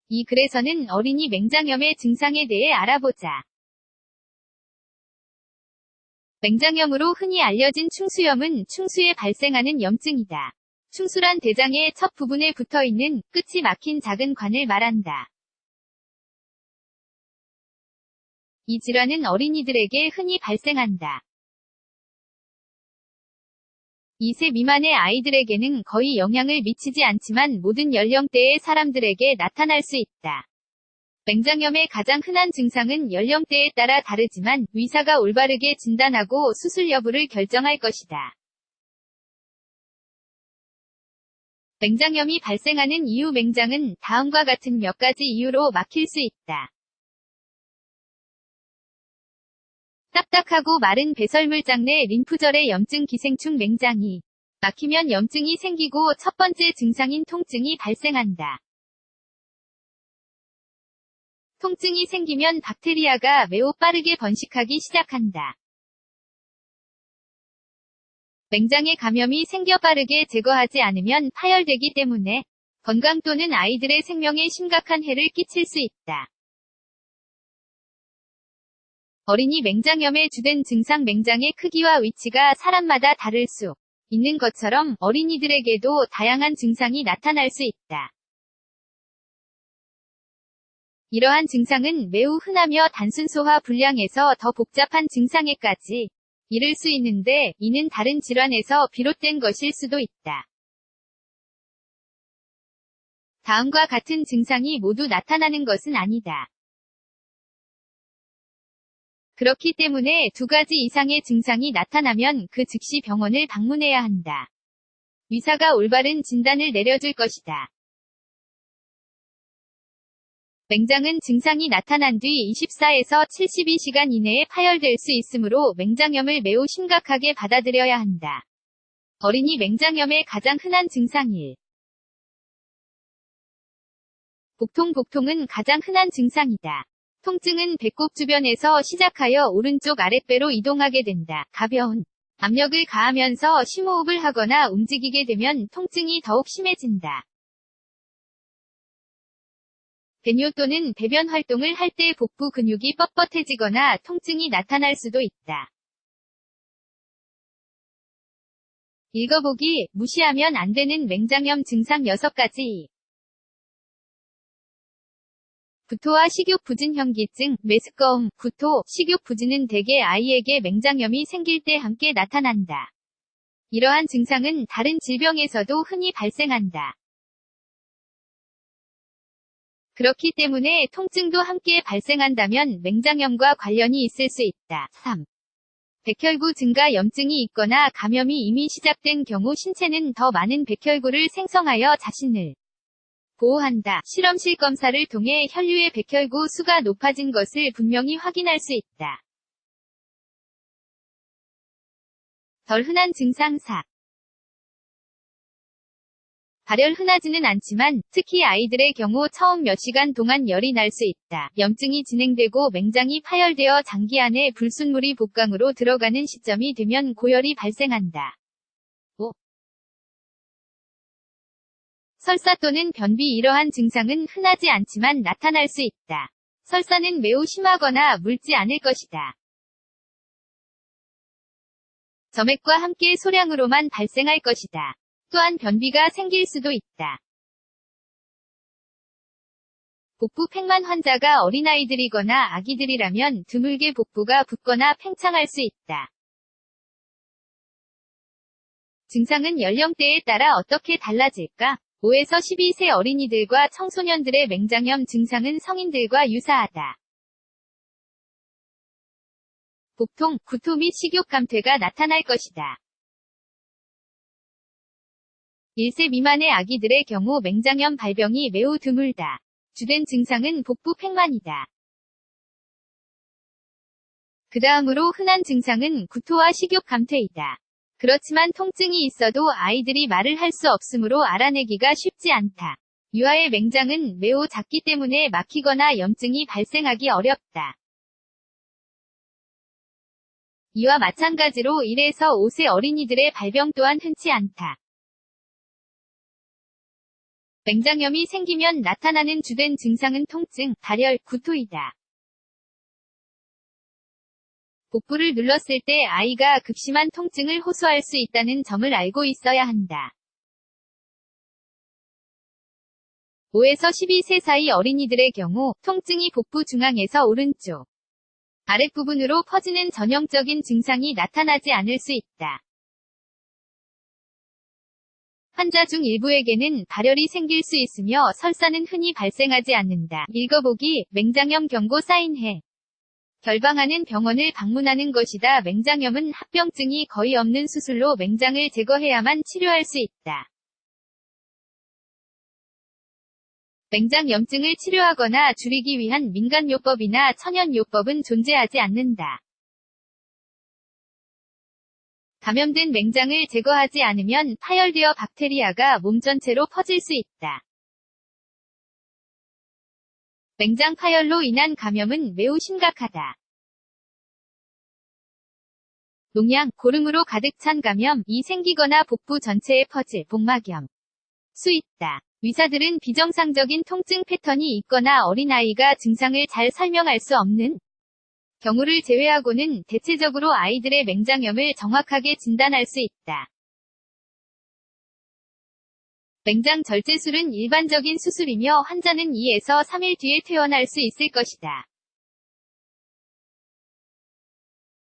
이 글에서는 어린이 맹장염의 증상에 대해 알아보자. 맹장염으로 흔히 알려진 충수염은 충수에 발생하는 염증이다. 충수란 대장의 첫 부분에 붙어있는 끝이 막힌 작은 관을 말한다. 이 질환은 어린이들에게 흔히 발생한다. 2세 미만의 아이들에게는 거의 영향을 미치지 않지만 모든 연령대의 사람들에게 나타날 수 있다. 맹장염의 가장 흔한 증상은 연령대에 따라 다르지만 의사가 올바르게 진단하고 수술 여부를 결정할 것이다. 맹장염이 발생하는 이유. 맹장은 다음과 같은 몇 가지 이유로 막힐 수 있다. 딱딱하고 마른 배설물 장내 림프절의 염증. 기생충. 맹장이 막히면 염증이 생기고 첫 번째 증상인 통증이 발생한다. 통증이 생기면 박테리아가 매우 빠르게 번식하기 시작한다. 맹장에 감염이 생겨 빠르게 제거하지 않으면 파열되기 때문에 건강 또는 아이들의 생명에 심각한 해를 끼칠 수 있다. 어린이 맹장염의 주된 증상. 맹장의 크기와 위치가 사람마다 다를 수 있는 것처럼 어린이들에게도 다양한 증상이 나타날 수 있다. 이러한 증상은 매우 흔하며 단순 소화 불량에서 더 복잡한 증상에까지 이를 수 있는데 이는 다른 질환에서 비롯된 것일 수도 있다. 다음과 같은 증상이 모두 나타나는 것은 아니다. 그렇기 때문에 두 가지 이상의 증상이 나타나면 그 즉시 병원을 방문해야 한다. 의사가 올바른 진단을 내려줄 것이다. 맹장은 증상이 나타난 뒤 24에서 72시간 이내에 파열될 수 있으므로 맹장염을 매우 심각하게 받아들여야 한다. 어린이 맹장염의 가장 흔한 증상 1. 복통. 복통은 가장 흔한 증상이다. 통증은 배꼽 주변에서 시작하여 오른쪽 아랫배로 이동하게 된다. 가벼운 압력을 가하면서 심호흡을 하거나 움직이게 되면 통증이 더욱 심해진다. 배뇨 또는 배변 활동을 할 때 복부 근육이 뻣뻣해지거나 통증이 나타날 수도 있다. 읽어보기. 무시하면 안 되는 맹장염 증상 6가지. 구토와 식욕 부진. 현기증, 메스꺼움, 구토, 식욕 부진은 대개 아이에게 맹장염이 생길 때 함께 나타난다. 이러한 증상은 다른 질병에서도 흔히 발생한다. 그렇기 때문에 통증도 함께 발생한다면 맹장염과 관련이 있을 수 있다. 3. 백혈구 증가. 염증이 있거나 감염이 이미 시작된 경우 신체는 더 많은 백혈구를 생성하여 자신을 보호한다. 실험실 검사를 통해 혈류의 백혈구 수가 높아진 것을 분명히 확인할 수 있다. 덜 흔한 증상 4. 발열. 흔하지는 않지만 특히 아이들의 경우 처음 몇 시간 동안 열이 날 수 있다. 염증이 진행되고 맹장이 파열되어 장기 안에 불순물이 복강으로 들어가는 시점이 되면 고열이 발생한다. 5. 설사 또는 변비. 이러한 증상은 흔하지 않지만 나타날 수 있다. 설사는 매우 심하거나 묽지 않을 것이다. 점액과 함께 소량으로만 발생할 것이다. 또한 변비가 생길 수도 있다. 복부 팽만. 환자가 어린아이들이거나 아기들이라면 드물게 복부가 붓거나 팽창할 수 있다. 증상은 연령대에 따라 어떻게 달라질까? 5에서 12세 어린이들과 청소년들의 맹장염 증상은 성인들과 유사하다. 복통, 구토 및 식욕 감퇴가 나타날 것이다. 1세 미만의 아기들의 경우 맹장염 발병이 매우 드물다. 주된 증상은 복부 팽만이다. 그 다음으로 흔한 증상은 구토와 식욕 감퇴이다. 그렇지만 통증이 있어도 아이들이 말을 할 수 없으므로 알아내기가 쉽지 않다. 유아의 맹장은 매우 작기 때문에 막히거나 염증이 발생하기 어렵다. 이와 마찬가지로 1에서 5세 어린이들의 발병 또한 흔치 않다. 맹장염이 생기면 나타나는 주된 증상은 통증, 발열, 구토이다. 복부를 눌렀을 때 아이가 극심한 통증을 호소할 수 있다는 점을 알고 있어야 한다. 5에서 12세 사이 어린이들의 경우 통증이 복부 중앙에서 오른쪽, 아랫부분으로 퍼지는 전형적인 증상이 나타나지 않을 수 있다. 환자 중 일부에게는 발열이 생길 수 있으며 설사는 흔히 발생하지 않는다. 읽어보기, 맹장염 경고 사인해. 결방하는 병원을 방문하는 것이다. 맹장염은 합병증이 거의 없는 수술로 맹장을 제거해야만 치료할 수 있다. 맹장염증을 치료하거나 줄이기 위한 민간요법이나 천연요법은 존재하지 않는다. 감염된 맹장을 제거하지 않으면 파열되어 박테리아가 몸 전체로 퍼질 수 있다. 맹장 파열로 인한 감염은 매우 심각하다. 농양, 고름으로 가득 찬 감염이 생기거나 복부 전체에 퍼질 복막염 수 있다. 의사들은 비정상적인 통증 패턴이 있거나 어린아이가 증상을 잘 설명할 수 없는 경우를 제외하고는 대체적으로 아이들의 맹장염을 정확하게 진단할 수 있다. 맹장 절제술은 일반적인 수술이며 환자는 2에서 3일 뒤에 퇴원할 수 있을 것이다.